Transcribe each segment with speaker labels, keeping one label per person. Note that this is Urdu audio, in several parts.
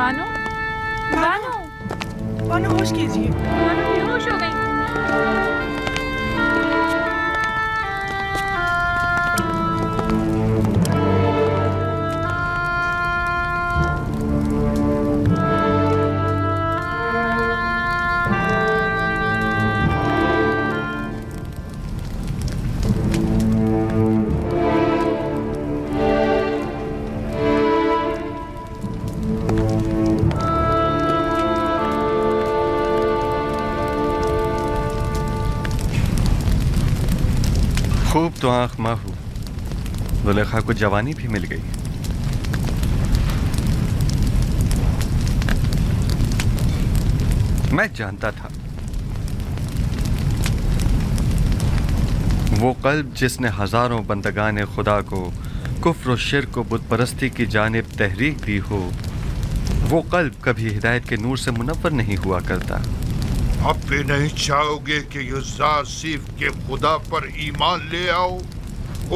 Speaker 1: بانو بانو
Speaker 2: بانو ہوش کیجیے.
Speaker 1: بانو بے ہوش ہو گئی.
Speaker 3: خوب تو آنکھ ماں ہو، زلیخا کو جوانی بھی مل گئی. میں جانتا تھا وہ قلب جس نے ہزاروں بندگان خدا کو کفر و شرک و بت پرستی کی جانب تحریک دی ہو، وہ قلب کبھی ہدایت کے نور سے منور نہیں ہوا کرتا.
Speaker 4: اب بھی نہیں چاہو گے کہ یوزاسیف کے خدا پر ایمان لے آؤ،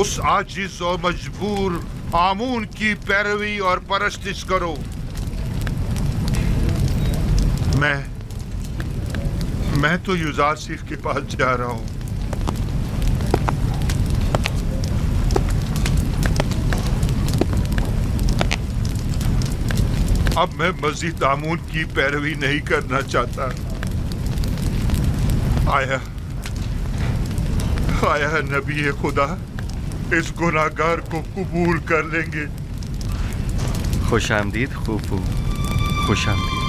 Speaker 4: اس عاجز و مجبور آمون کی پیروی اور پرستش کرو. میں تو یوزاسیف کے پاس جا رہا ہوں. اب میں مزید آمون کی پیروی نہیں کرنا چاہتا. آیا نبی خدا اس گناہگار کو قبول کر لیں گے.
Speaker 3: خوش آمدید خوفو، خوش آمدید.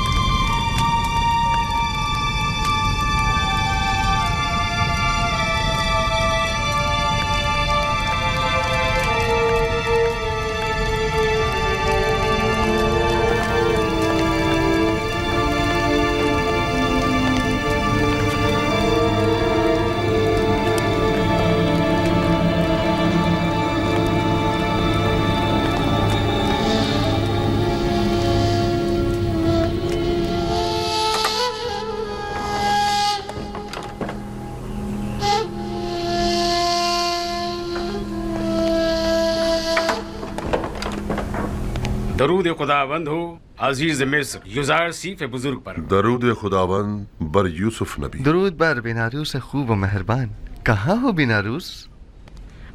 Speaker 5: درود خداوند ہو عزیز مصر یوزارسیف بزرگ پر.
Speaker 6: درود خداوند بر یوسف نبی.
Speaker 3: درود بر بیناروس خوب و مہربان. کہاں ہو بیناروس؟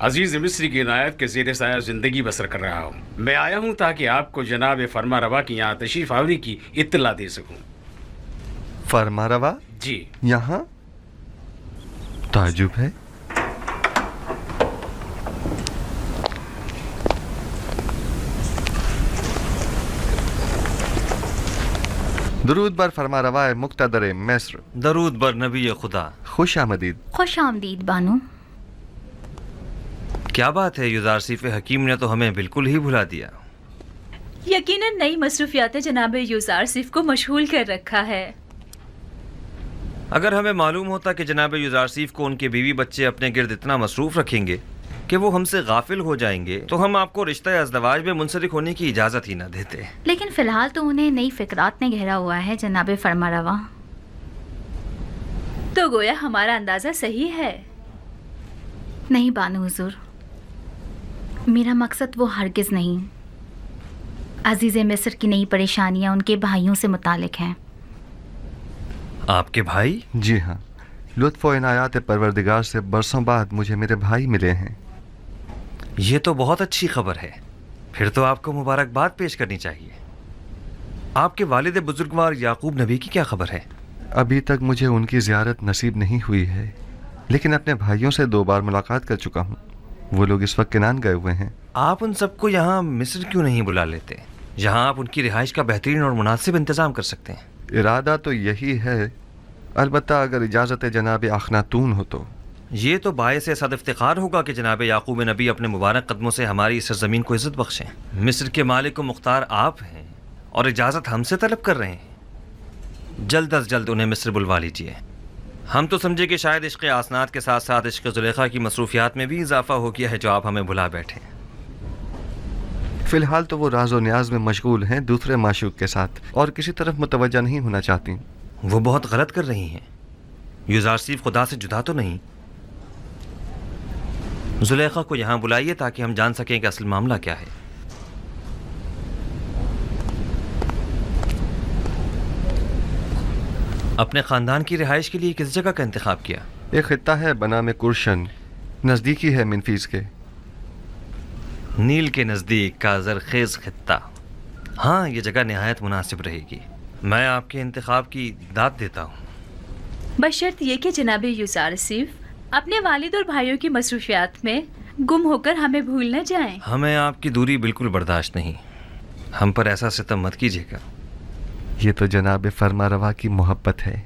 Speaker 5: عزیز مصری کی عنایت کے زیر سایہ زندگی بسر کر رہا ہوں. میں آیا ہوں تاکہ آپ کو جناب فرما روا کی یہاں تشریف آوری کی اطلاع دے سکوں.
Speaker 3: فرما روا؟
Speaker 5: جی.
Speaker 3: یہاں؟ تعجب ہے. درود بر فرما روائے مقتدر مصر.
Speaker 7: درود بر نبی خدا.
Speaker 3: خوش آمدید.
Speaker 1: خوش آمدید بانو.
Speaker 7: کیا بات ہے یوزارسیف حکیم نے تو ہمیں بالکل ہی بھلا دیا.
Speaker 8: یقیناً نئی مصروفیات جناب یوزارسیف کو مشغول کر رکھا ہے.
Speaker 7: اگر ہمیں معلوم ہوتا کہ جناب یوزارسیف کو ان کے بیوی بچے اپنے گرد اتنا مصروف رکھیں گے کہ وہ ہم سے غافل ہو جائیں گے تو ہم آپ کو رشتہ ازدواج میں منسلک ہونے کی اجازت ہی نہ دیتے.
Speaker 1: لیکن فی الحال تو انہیں نئی فکرات نے گھیرا ہوا ہے جناب فرما روا.
Speaker 8: تو گویا ہمارا اندازہ صحیح ہے.
Speaker 1: نہیں بانو حضور، میرا مقصد وہ ہرگز نہیں. عزیز مصر کی نئی پریشانیاں ان کے بھائیوں سے متعلق ہیں.
Speaker 7: آپ کے بھائی؟
Speaker 3: جی ہاں، لطف و عنایات پروردگار سے برسوں بعد مجھے میرے بھائی ملے ہیں.
Speaker 7: یہ تو بہت اچھی خبر ہے. پھر تو آپ کو مبارکباد پیش کرنی چاہیے. آپ کے والد بزرگوار یعقوب نبی کی کیا خبر ہے؟
Speaker 3: ابھی تک مجھے ان کی زیارت نصیب نہیں ہوئی ہے، لیکن اپنے بھائیوں سے 2 بار ملاقات کر چکا ہوں. وہ لوگ اس وقت کنان گئے ہوئے ہیں.
Speaker 7: آپ ان سب کو یہاں مصر کیوں نہیں بلا لیتے؟ جہاں آپ ان کی رہائش کا بہترین اور مناسب انتظام کر سکتے ہیں.
Speaker 3: ارادہ تو یہی ہے، البتہ اگر اجازت جناب اخناتون ہو تو.
Speaker 7: یہ تو باعث صد افتخار ہوگا کہ جناب یعقوب نبی اپنے مبارک قدموں سے ہماری اس سرزمین کو عزت بخشیں. مصر کے مالک و مختار آپ ہیں اور اجازت ہم سے طلب کر رہے ہیں. جلد از جلد انہیں مصر بلوا لیجیے. ہم تو سمجھے کہ شاید عشق آسنات کے ساتھ ساتھ عشق زلیخا کی مصروفیات میں بھی اضافہ ہو گیا ہے جو آپ ہمیں بلا بیٹھے.
Speaker 3: فی الحال تو وہ راز و نیاز میں مشغول ہیں دوسرے معشوق کے ساتھ اور کسی طرف متوجہ نہیں ہونا چاہتی.
Speaker 7: وہ بہت غلط کر رہی ہیں. یوزارسیف خدا سے جدا تو نہیں. زلیخا کو یہاں بلائیے تاکہ ہم جان سکیں کہ اصل معاملہ کیا ہے. اپنے خاندان کی رہائش کے لیے کس جگہ کا انتخاب کیا؟
Speaker 3: ایک خطہ ہے بنام کرشن، نزدیکی ہے منفیس کے۔
Speaker 7: نیل کے نزدیک کا زرخیز خطہ، ہاں یہ جگہ نہایت مناسب رہے گی۔ میں آپ کے انتخاب کی داد دیتا ہوں،
Speaker 8: بشرط یہ کہ جناب یوزارسیف اپنے والد اور بھائیوں کی مصروفیات میں گم ہو کر ہمیں بھول نہ جائیں۔
Speaker 7: ہمیں آپ کی دوری بالکل برداشت نہیں، ہم پر ایسا ستم مت کیجیے گا۔
Speaker 3: یہ تو جناب فرما روا کی محبت ہے۔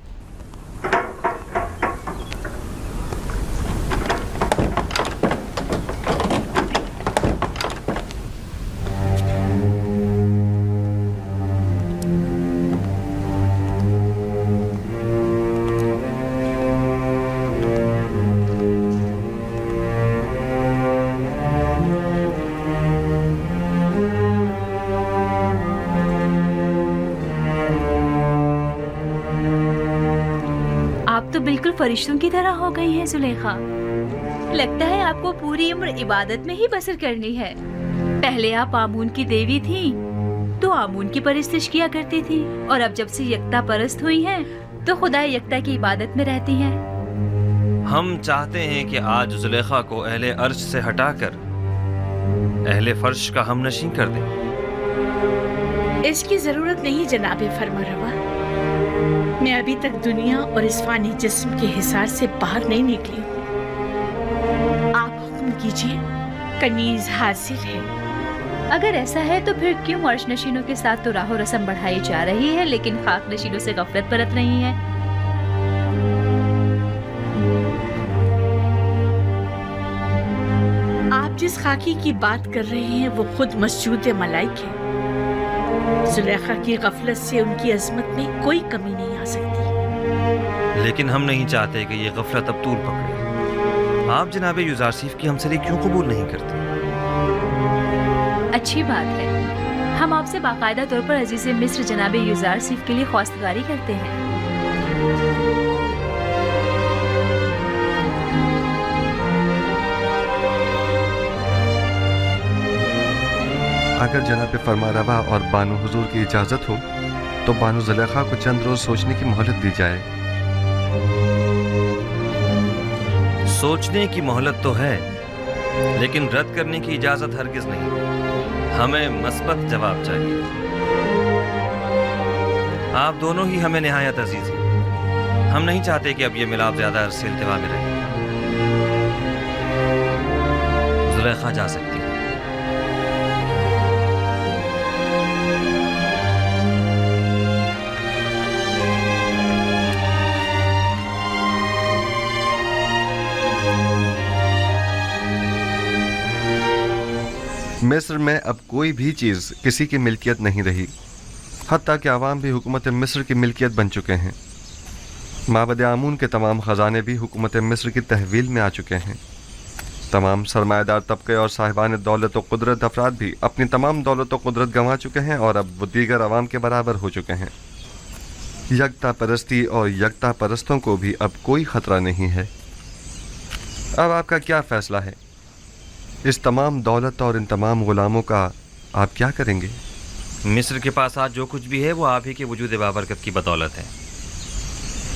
Speaker 8: بالکل فرشتوں کی طرح ہو گئی ہیں زلیخا، لگتا ہے آپ کو پوری عمر عبادت میں ہی بسر کرنی ہے۔ پہلے آپ آمون کی دیوی تھیں تو آمون کی پرستش کیا کرتی تھی، اور اب جب سے یکتا پرست ہوئی ہیں تو خدا یکتا کی عبادت میں رہتی ہیں۔
Speaker 7: ہم چاہتے ہیں کہ آج زلیخا کو اہل عرش سے ہٹا کر اہل فرش کا ہم نشین کر دیں۔
Speaker 2: اس کی ضرورت نہیں جناب فرمانروا، میں ابھی تک دنیا اور اس فانی جسم کے حصار سے باہر نہیں نکلی ہوں۔ آپ حکم کیجیے، کنیز حاضر ہے۔
Speaker 8: اگر ایسا ہے تو پھر کیوں عرش نشینوں کے ساتھ تو راہ و رسم بڑھائی جا رہی ہے لیکن خاک نشینوں سے غفلت برت رہی ہے؟
Speaker 2: آپ جس خاکی کی بات کر رہے ہیں وہ خود مسجود ملائک ہے۔ زلیخا کی غفلت سے ان کی عظمت میں کوئی کمی نہیں آ سکتی،
Speaker 7: لیکن ہم نہیں چاہتے کہ یہ غفلت اب طول پکڑے۔ آپ جناب یوزارسیف کی ہمسری کیوں قبول نہیں کرتے؟
Speaker 8: اچھی بات ہے، ہم آپ سے باقاعدہ طور پر عزیز مصر جناب یوزارسیف کے لیے خواستگاری کرتے ہیں۔
Speaker 3: اگر جناب فرما روا اور بانو حضور کی اجازت ہو تو بانو زلیخا کو چند روز سوچنے کی مہلت دی جائے۔
Speaker 7: سوچنے کی مہلت تو ہے لیکن رد کرنے کی اجازت ہرگز نہیں، ہمیں مثبت جواب چاہیے۔ آپ دونوں ہی ہمیں نہایت عزیز ہیں، ہم نہیں چاہتے کہ اب یہ ملاپ زیادہ عرصے التوا میں رہے۔ زلیخا جا سکتی ہے۔
Speaker 3: مصر میں اب کوئی بھی چیز کسی کی ملکیت نہیں رہی، حتیٰ کہ عوام بھی حکومت مصر کی ملکیت بن چکے ہیں۔ معبد آمون کے تمام خزانے بھی حکومت مصر کی تحویل میں آ چکے ہیں۔ تمام سرمایہ دار طبقے اور صاحبان دولت و قدرت افراد بھی اپنی تمام دولت و قدرت گنوا چکے ہیں اور اب وہ دیگر عوام کے برابر ہو چکے ہیں۔ یکتا پرستی اور یکتا پرستوں کو بھی اب کوئی خطرہ نہیں ہے۔ اب آپ کا کیا فیصلہ ہے؟ اس تمام دولت اور ان تمام غلاموں کا آپ کیا کریں گے؟
Speaker 7: مصر کے پاس آج جو کچھ بھی ہے وہ آپ ہی کے وجود بابرکت کی بدولت ہے۔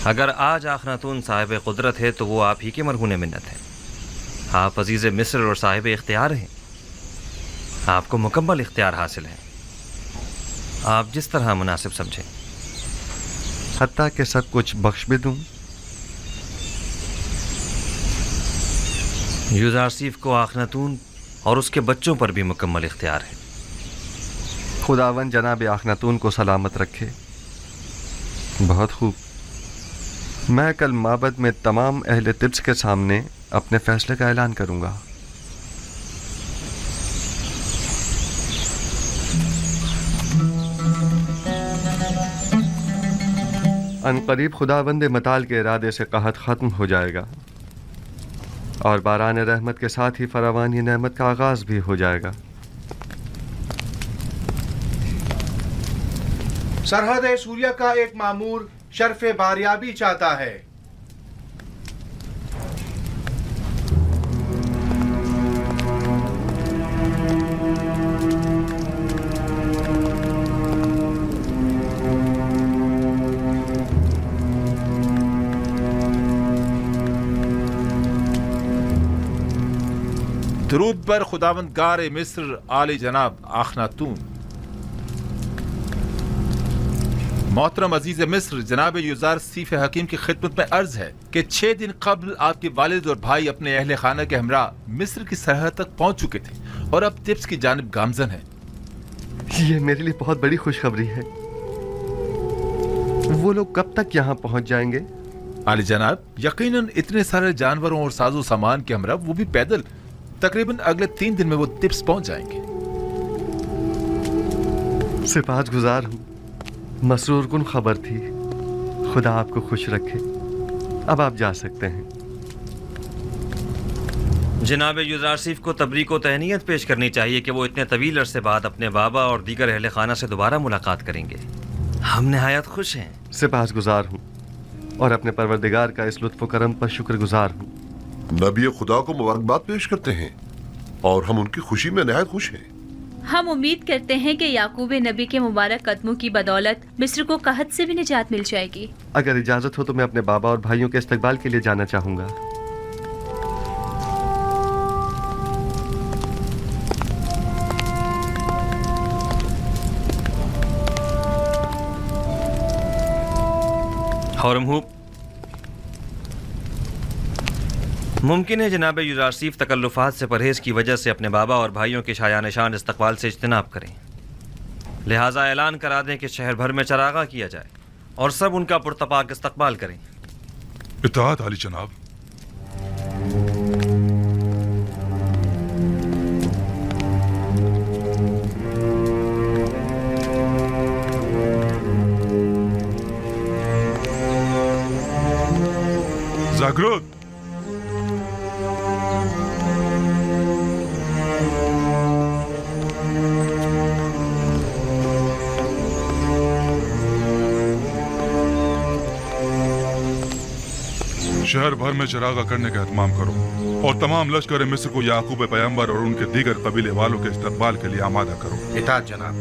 Speaker 7: اگر آج آخناتون صاحب قدرت ہے تو وہ آپ ہی کے مرہون منت ہے۔ آپ عزیز مصر اور صاحب اختیار ہیں، آپ کو مکمل اختیار حاصل ہے، آپ جس طرح مناسب سمجھیں۔
Speaker 3: حتیٰ کہ سب کچھ بخش بھی دوں؟
Speaker 7: یوزارسیف کو آخناتون اور اس کے بچوں پر بھی مکمل اختیار ہے۔
Speaker 3: خداوند جناب آخناتون کو سلامت رکھے۔ بہت خوب، میں کل معبد میں تمام اہل طبس کے سامنے اپنے فیصلے کا اعلان کروں گا۔ عنقریب خداوند متعال کے ارادے سے قحط ختم ہو جائے گا اور باران رحمت کے ساتھ ہی فراوانی نعمت کا آغاز بھی ہو جائے گا۔
Speaker 9: سرحد سوریہ کا ایک مامور شرف باریابی چاہتا ہے۔
Speaker 10: درود پر خداوندگار مصر عالی جناب آخناتون۔ محترم عزیز مصر جناب یوزار سیف حکیم کی خدمت میں عرض ہے کہ 6 دن قبل آپ کے والد اور بھائی اپنے اہل خانہ کے ہمراہ مصر کی سرحد تک پہنچ چکے تھے اور اب تبس کی جانب گامزن ہیں۔
Speaker 3: یہ میرے لیے بہت بڑی خوشخبری ہے۔ وہ لوگ کب تک یہاں پہنچ جائیں گے؟
Speaker 10: عالی جناب یقیناً اتنے سارے جانوروں اور ساز و سامان کے ہمراہ، وہ بھی پیدل، تقریباً اگلے 3 دن میں وہ تبس پہنچ جائیں گے۔
Speaker 3: سپاس گزار ہوں، مسرور کن خبر تھی۔ خدا آپ کو خوش رکھے۔ اب آپ جا سکتے ہیں۔
Speaker 7: جناب یوزارسیف کو تبریک و تہنیت پیش کرنی چاہیے کہ وہ اتنے طویل عرصے بعد اپنے بابا اور دیگر اہل خانہ سے دوبارہ ملاقات کریں گے۔ ہم نہایت خوش ہیں۔
Speaker 3: سپاس گزار ہوں اور اپنے پروردگار کا اس لطف و کرم پر شکر گزار ہوں۔
Speaker 11: نبی خدا کو مبارکباد پیش کرتے ہیں اور ہم ان کی خوشی میں نہایت خوش ہیں۔
Speaker 8: ہم امید کرتے ہیں کہ یعقوب نبی کے مبارک قدموں کی بدولت مصر کو قحط سے بھی نجات مل جائے گی۔
Speaker 3: اگر اجازت ہو تو میں اپنے بابا اور بھائیوں کے استقبال کے لیے جانا چاہوں گا۔
Speaker 7: ہورمہوب، ممکن ہے جناب یوزارسیف تکلفات سے پرہیز کی وجہ سے اپنے بابا اور بھائیوں کے شایان نشان استقبال سے اجتناب کریں، لہٰذا اعلان کرا دیں کہ شہر بھر میں چراغاں کیا جائے اور سب ان کا پرتپاک استقبال کریں۔
Speaker 12: اطاعت عالی جناب۔ زاگرت، شہر بھر میں چراغاں کرنے کا اہتمام کرو اور تمام لشکر مصر کو یعقوب پیغمبر اور ان کے دیگر قبیلے والوں کے استقبال کے لیے آمادہ کرو۔
Speaker 9: اطاعت جناب۔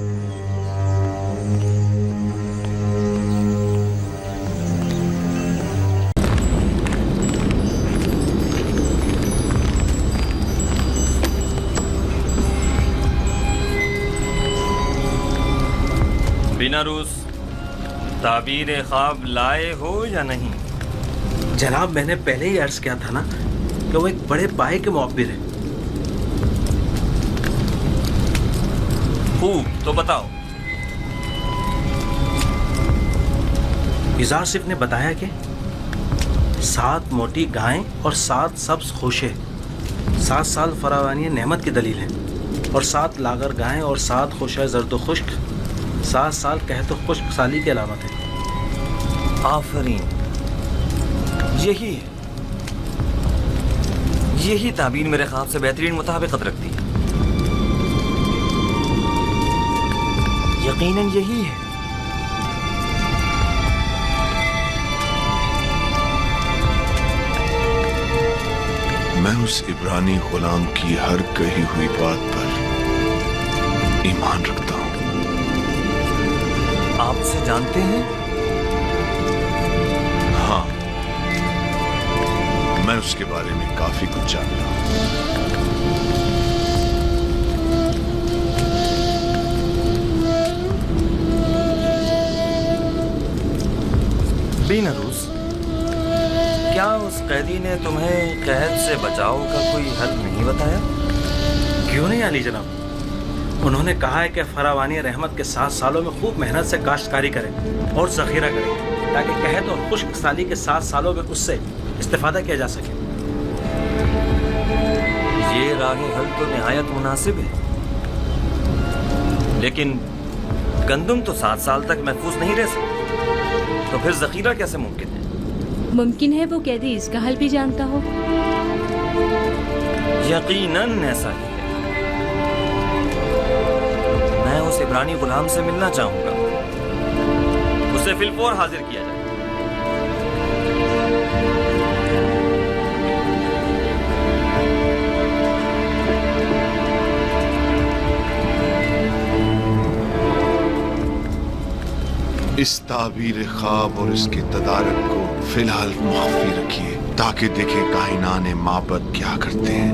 Speaker 7: بنا روس، تعبیر خواب لائے ہو یا نہیں؟
Speaker 13: جناب میں نے پہلے ہی عرض کیا تھا نا کہ وہ ایک بڑے پائے کے معبر ہیں۔
Speaker 7: خوب، تو بتاؤ۔
Speaker 13: یوزارسیف نے بتایا کہ 7 موٹی گائیں اور 7 سبز خوشے 7 سال فراوانی نعمت کی دلیل ہیں، اور 7 لاغر گائیں اور 7 خوشے زرد و خشک 7 سال قحط و خشک سالی کی علامت ہے۔
Speaker 7: آفرین، یہی ہے، یہی تعبیر میرے خواب سے بہترین مطابقت رکھتی ہے۔ یقیناً یہی ہے۔
Speaker 11: میں اس عبرانی غلام کی ہر کہی ہوئی بات پر ایمان رکھتا ہوں۔
Speaker 7: آپ سے جانتے ہیں؟
Speaker 11: ہاں، میں اس کے بارے میں کافی کچھ جانتا ہوں۔
Speaker 7: بین روس، کیا اس قیدی نے تمہیں قید سے بچاؤ کا کوئی حل نہیں بتایا؟
Speaker 13: کیوں نہیں علی جناب، انہوں نے کہا ہے کہ فراوانی رحمت کے 7 سالوں میں خوب محنت سے کاشتکاری کریں اور ذخیرہ کریں تاکہ قحط اور خشک سالی کے 7 سالوں میں اس سے استفادہ کیا جا سکے۔
Speaker 7: یہ راہ حل تو نہایت مناسب ہے، لیکن گندم تو 7 سال تک محفوظ نہیں رہ سکتی، تو پھر ذخیرہ کیسے ممکن ہے؟
Speaker 8: ممکن ہے وہ قیدی اس کا حل بھی جانتا ہو۔
Speaker 7: یقیناً ایسا ہی ہے۔ میں اس عبرانی غلام سے ملنا چاہوں گا، اسے فی الفور حاضر کیا جائے۔
Speaker 11: اس تعبیر خواب اور اس کے تدارک کو فی الحال مخفی رکھیے تاکہ دیکھیں کائنان معبد کیا کرتے ہیں۔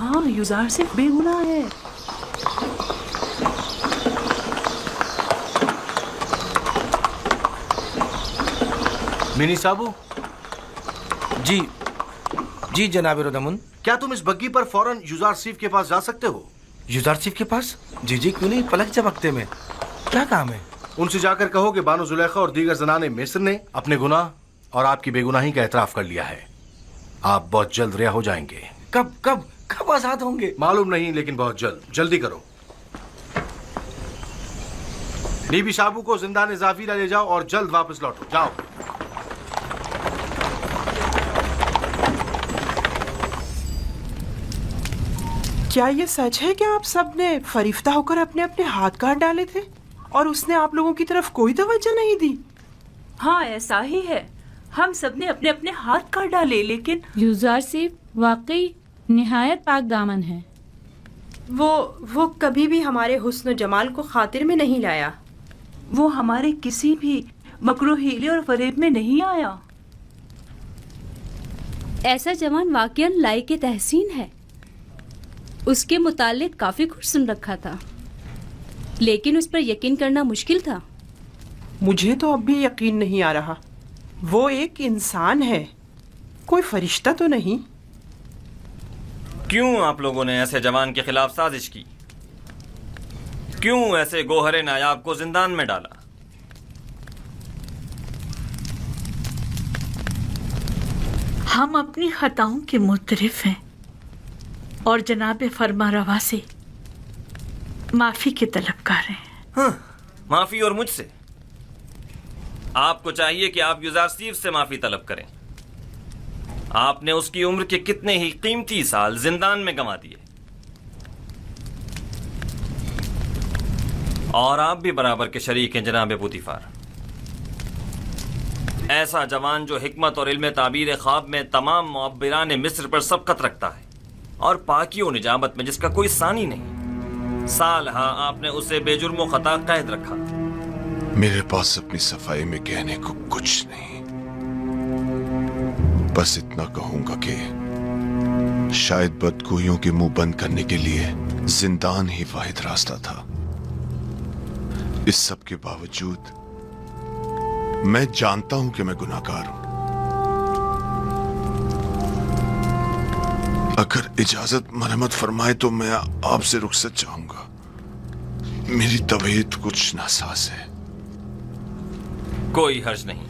Speaker 14: ہاں یوزار صرف بے گناہ ہے.
Speaker 9: منی صابو.
Speaker 15: جی جناب ردمن.
Speaker 9: کیا تم اس بگی پر فوراً یوزار سیف کے پاس جا سکتے ہو؟
Speaker 15: یوزار صیف کے پاس؟ جی کیوں نہیں، پلک جھپکتے میں. کیا کام ہے؟
Speaker 9: ان سے جا کر کہو کہ بانو زلیخا اور دیگر زنان مصر نے اپنے گناہ اور آپ کی بے گناہی کا اعتراف کر لیا ہے. آپ بہت جلد رہا ہو جائیں گے.
Speaker 15: کب آزاد ہوں گے؟
Speaker 9: معلوم نہیں، لیکن بہت جلد. جلدی کرو. نیبی صابو کو زندان زافیرہ لے جاؤ اور جلد واپس لوٹو. جاؤ.
Speaker 14: کیا یہ سچ ہے کہ آپ سب نے فریفتہ ہو کر اپنے اپنے ہاتھ کاٹ ڈالے تھے اور اس نے آپ لوگوں کی طرف کوئی توجہ نہیں دی؟
Speaker 8: ہاں ایسا ہی ہے، ہم سب نے اپنے اپنے ہاتھ کاٹ ڈالے، لیکن
Speaker 16: یوزار صیف واقعی نہایت پاک دامن ہے.
Speaker 17: وہ کبھی بھی ہمارے حسن و جمال کو خاطر میں نہیں لایا.
Speaker 8: وہ ہمارے کسی بھی مکر و حیلے اور فریب میں نہیں آیا.
Speaker 16: ایسا جوان واقعاً لائق تحسین ہے. اس کے متعلق کافی کچھ سن رکھا تھا، لیکن اس پر یقین کرنا مشکل تھا.
Speaker 14: مجھے تو اب بھی یقین نہیں آ رہا. وہ ایک انسان ہے، کوئی فرشتہ تو نہیں.
Speaker 7: کیوں آپ لوگوں نے ایسے جوان کے خلاف سازش کی؟ کیوں ایسے گوہر نایاب کو زندان میں ڈالا؟
Speaker 2: ہم اپنی خطاؤں کے معترف ہیں اور جناب فرما روا سے معافی کے طلبگار ہیں.
Speaker 7: ہاں، معافی اور مجھ سے؟ آپ کو چاہیے کہ آپ یوزار صیف سے معافی طلب کریں. آپ نے اس کی عمر کے کتنے ہی قیمتی سال زندان میں گنوا دیے، اور آپ بھی برابر کے شریک ہیں جناب پوتیفار. ایسا جوان جو حکمت اور علم تعبیر خواب میں تمام معبران مصر پر سبقت رکھتا ہے اور پاکی و نجابت میں جس کا کوئی ثانی نہیں، سال ہاں آپ نے اسے بے جرم و خطا قید رکھا.
Speaker 11: میرے پاس اپنی صفائی میں کہنے کو کچھ نہیں، بس اتنا کہوں گا کہ شاید بدگوئیوں کے منہ بند کرنے کے لیے زندان ہی واحد راستہ تھا. اس سب کے باوجود میں جانتا ہوں کہ میں گناہگار ہوں. اگر اجازت مرحمت فرمائے تو میں آپ سے رخصت چاہوں گا. میری طبیعت کچھ ناساز ہے.
Speaker 7: کوئی حرج نہیں،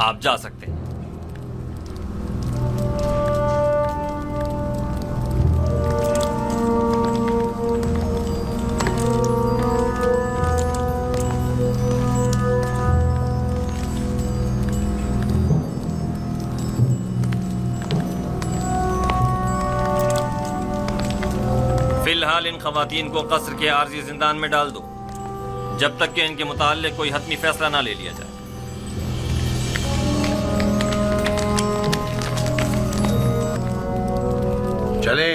Speaker 7: آپ جا سکتے ہیں. فی الحال ان خواتین کو قصر کے عارضی زندان میں ڈال دو جب تک کہ ان کے متعلق کوئی حتمی فیصلہ نہ لے لیا جائے.
Speaker 9: چلے،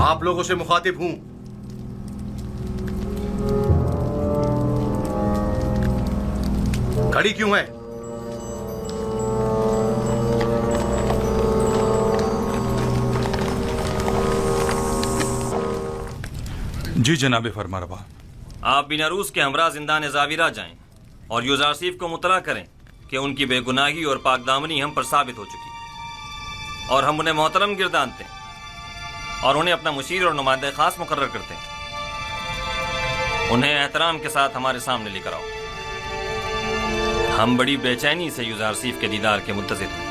Speaker 9: آپ لوگوں سے مخاطب ہوں. کھڑی کیوں ہے؟
Speaker 12: جی جناب فرما روا.
Speaker 7: آپ بنا روس کے ہمراہ زندان زاویرہ جائیں اور یوزار صیف کو مطلع کریں کہ ان کی بے گناہی اور پاک دامنی ہم پر ثابت ہو چکی، اور ہم انہیں محترم گردانتے ہیں اور انہیں اپنا مشیر اور نمائندہ خاص مقرر کرتے ہیں. انہیں احترام کے ساتھ ہمارے سامنے لے کر آؤ. ہم بڑی بے چینی سے یوزار صیف کے دیدار کے منتظر ہیں.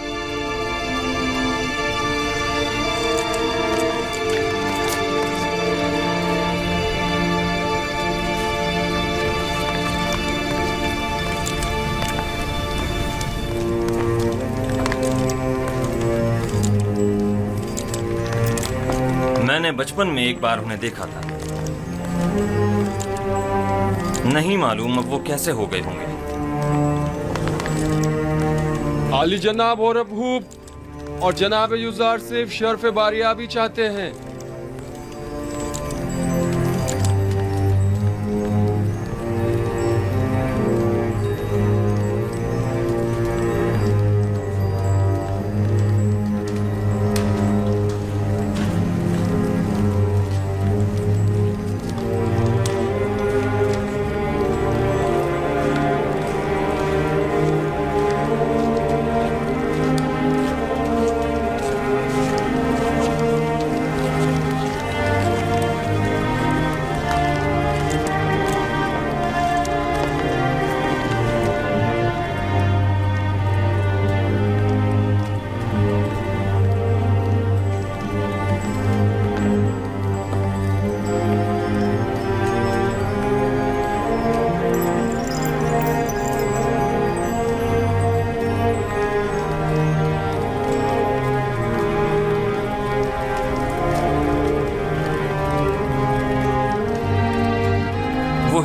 Speaker 7: میں نے بچپن میں ایک بار انہیں دیکھا تھا، نہیں معلوم اب وہ کیسے ہو گئے ہوں گے.
Speaker 18: عالی جناب اور ابھوب اور جناب یوزار صیف شرف باریابی چاہتے ہیں.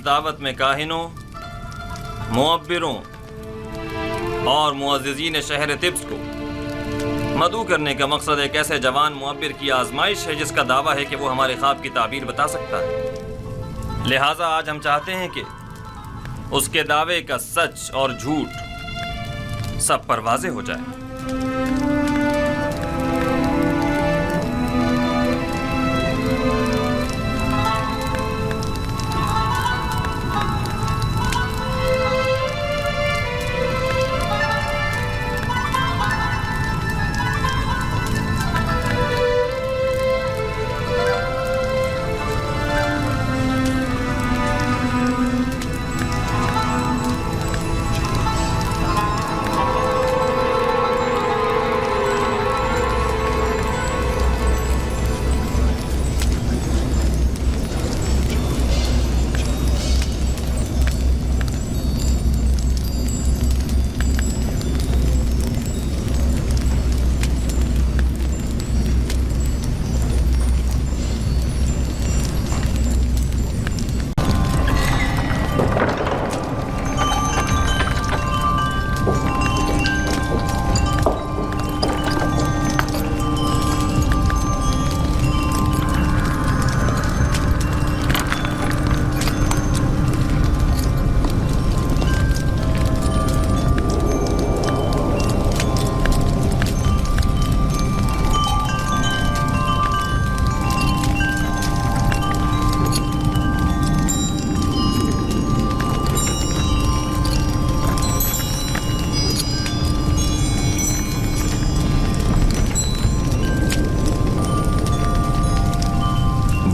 Speaker 7: اس دعوت میں کاہنوں، معبروں اور معززین شہر طبس کو مدعو کرنے کا مقصد ایک ایسے جوان معبر کی آزمائش ہے جس کا دعویٰ ہے کہ وہ ہمارے خواب کی تعبیر بتا سکتا ہے۔ لہٰذا آج ہم چاہتے ہیں کہ اس کے دعوے کا سچ اور جھوٹ سب پر واضح ہو جائے۔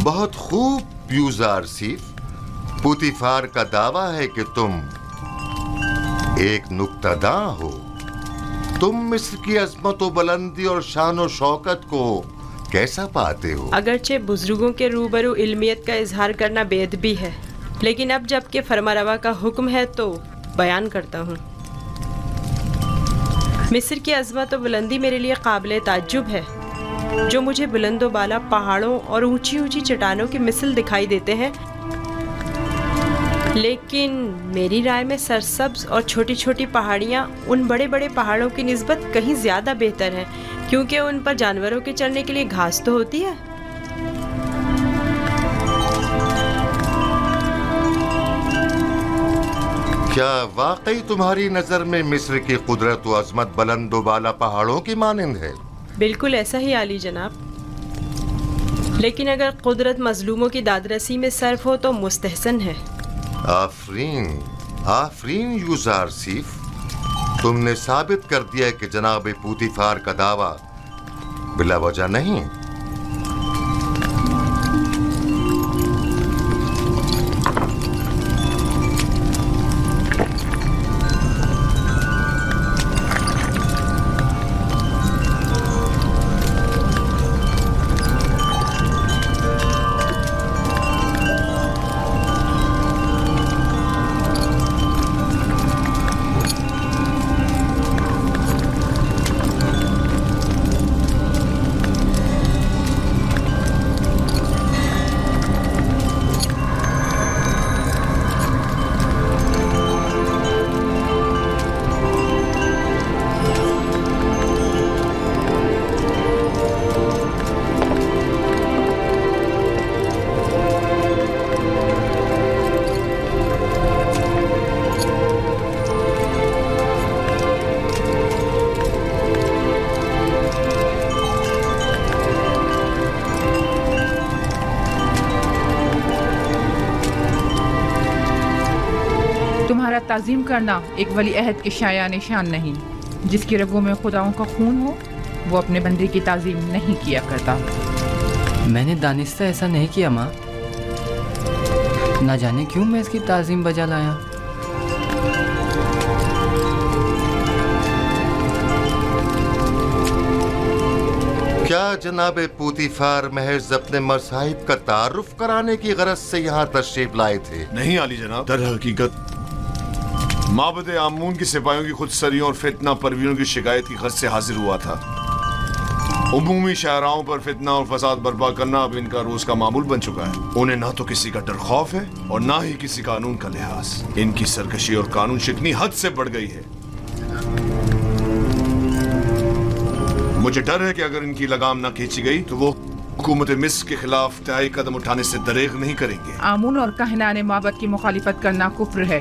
Speaker 4: بہت خوب یوزارسیف، پوتیفار کا دعویٰ ہے کہ تم ایک نکتہ داں ہو۔ تم مصر کی عظمت و بلندی اور شان و شوکت کو کیسا پاتے ہو؟
Speaker 17: اگرچہ بزرگوں کے روبرو علمیت کا اظہار کرنا بے ادبی ہے، لیکن اب جب کہ فرمانروا کا حکم ہے تو بیان کرتا ہوں۔ مصر کی عظمت و بلندی میرے لیے قابل تعجب ہے، جو مجھے بلند و بالا پہاڑوں اور اونچی اونچی چٹانوں کی مثل دکھائی دیتے ہیں، لیکن میری رائے میں سرسبز اور چھوٹی چھوٹی پہاڑیاں ان بڑے بڑے پہاڑوں کی نسبت کہیں زیادہ بہتر ہیں، کیونکہ ان پر جانوروں کے چرنے کے لیے گھاس تو ہوتی ہے۔
Speaker 4: کیا واقعی تمہاری نظر میں مصر کی قدرت و عظمت بلند و بالا پہاڑوں کی مانند ہے؟
Speaker 17: بالکل ایسا ہی عالی جناب، لیکن اگر قدرت مظلوموں کی دادرسی میں صرف ہو تو مستحسن ہے۔
Speaker 4: آفرین آفرین یوزارسیف، تم نے ثابت کر دیا کہ جناب پوتیفار کا دعویٰ بلا وجہ نہیں۔
Speaker 19: تمہارا تعظیم کرنا ایک ولی عہد کے شایع نشان نہیں۔ جس کی رگوں میں خداؤں کا خون ہو وہ اپنے بندے کی تعظیم نہیں کیا کرتا۔
Speaker 20: میں نے دانستہ ایسا نہیں کیا ماں، نہ جانے کیوں میں اس کی تعظیم بجا لایا۔
Speaker 4: کیا جناب پوتیفار محض اپنے مذاہب کا تعارف کرانے کی غرض سے یہاں تشریف لائے تھے؟
Speaker 11: نہیں عالی جناب، در حقیقت معبد آمون کی سپاہیوں کی خود سریوں اور فتنہ پرویوں کی شکایت کی غرض سے حاضر ہوا تھا۔ عمومی شاہراہوں پر فتنہ اور فساد برپا کرنا اب ان کا روز کا معمول بن چکا ہے. انہیں نہ تو کسی کا ڈر خوف ہے اور نہ ہی کسی قانون کا لحاظ. ان کی سرکشی اور قانون شکنی حد سے بڑھ گئی ہے. مجھے ڈر ہے کہ اگر ان کی لگام نہ کھینچی گئی تو وہ حکومت مصر کے خلاف انتہائی قدم اٹھانے سے دریغ نہیں کریں گے.
Speaker 19: آمون اور کاہنان معبد کی مخالفت کرنا کفر ہے.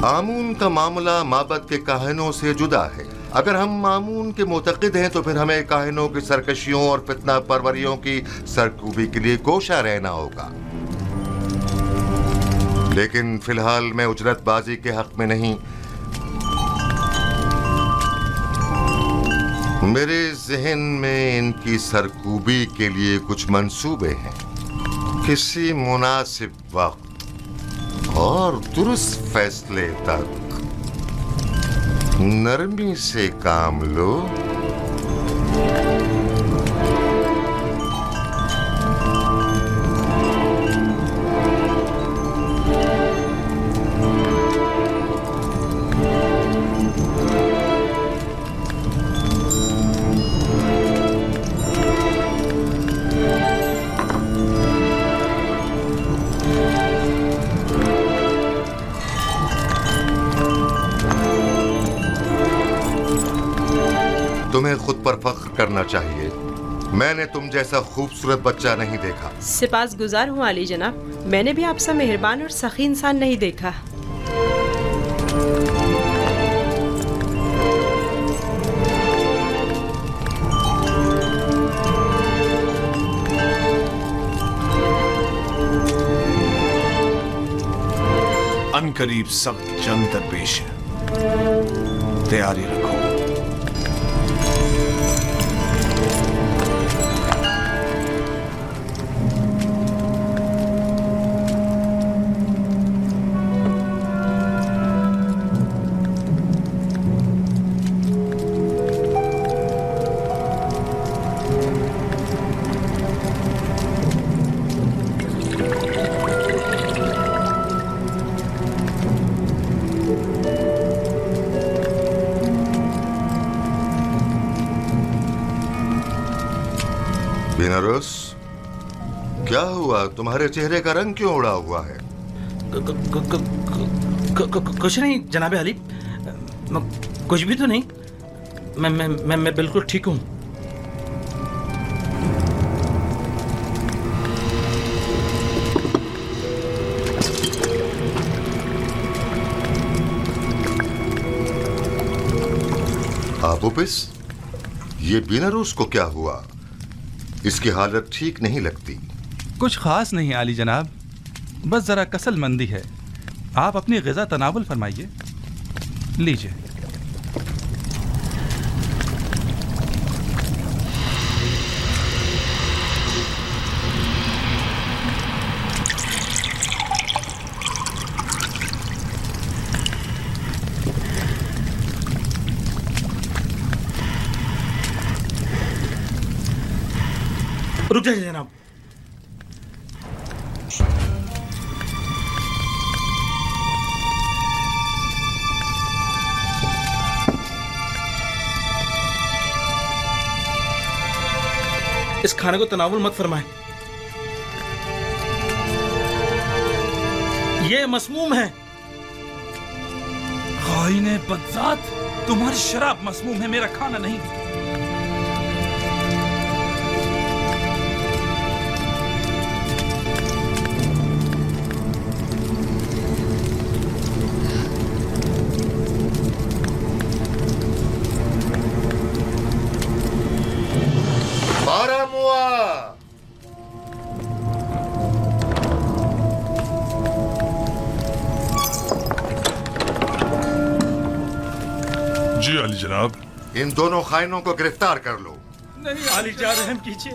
Speaker 4: آمون کا معاملہ معبد کے کاہنوں سے جدا ہے. اگر ہم آمون کے معتقد ہیں تو پھر ہمیں کاہنوں کی سرکشیوں اور فتنہ پروریوں کی سرکوبی کے لیے کوشاں رہنا ہوگا. لیکن فی الحال میں اجرت بازی کے حق میں نہیں. میرے ذہن میں ان کی سرکوبی کے لیے کچھ منصوبے ہیں. کسی مناسب وقت اور درست فیصلے تک نرمی سے کام لو. تمہیں خود پر فخر کرنا چاہیے. میں نے تم جیسا خوبصورت بچہ نہیں دیکھا.
Speaker 17: سپاس گزار ہوں علی جناب. میں نے بھی آپ سے مہربان اور سخی انسان نہیں دیکھا.
Speaker 11: ان قریب سخت جنگ درپیش ہے. تیاری رکھو.
Speaker 4: بیناروس، کیا ہوا؟ تمہارے چہرے کا رنگ کیوں اڑا ہوا ہے؟
Speaker 13: کچھ نہیں جناب علی، کچھ بھی تو نہیں. میں بالکل ٹھیک ہوں.
Speaker 4: آپوپس، یہ بیناروس کو کیا ہوا؟ اس کی حالت ٹھیک نہیں لگتی.
Speaker 1: کچھ خاص نہیں علی جناب، بس ذرا کسل مندی ہے. آپ اپنی غذا تناول فرمائیے. لیجیے.
Speaker 13: رک جائیے جناب. اس کھانے کو تناول مت فرمائیں. یہ مسموم ہے.
Speaker 1: خائن بدذات، تمہاری شراب مسموم ہے، میرا کھانا نہیں.
Speaker 12: جی علی جناب.
Speaker 4: ان دونوں خائنوں کو گرفتار کر لو.
Speaker 13: نہیں علی جان، رحم کیجیے.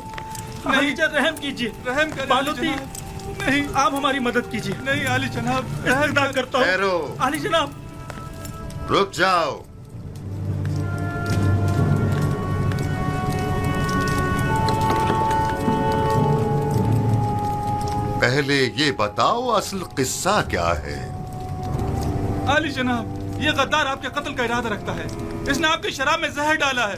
Speaker 13: علی جان رحم کیجیے. رحم کریں بالوتی. نہیں، آپ ہماری مدد کیجیے. نہیں علی جناب، ادا کرتا ہوں.
Speaker 4: ٹھہرو.
Speaker 13: علی جناب
Speaker 4: رک جاؤ. پہلے یہ بتاؤ اصل قصہ کیا ہے؟
Speaker 1: علی جناب، یہ غدار آپ کے قتل کا ارادہ رکھتا ہے. اس نے آپ کی شراب میں زہر ڈالا ہے.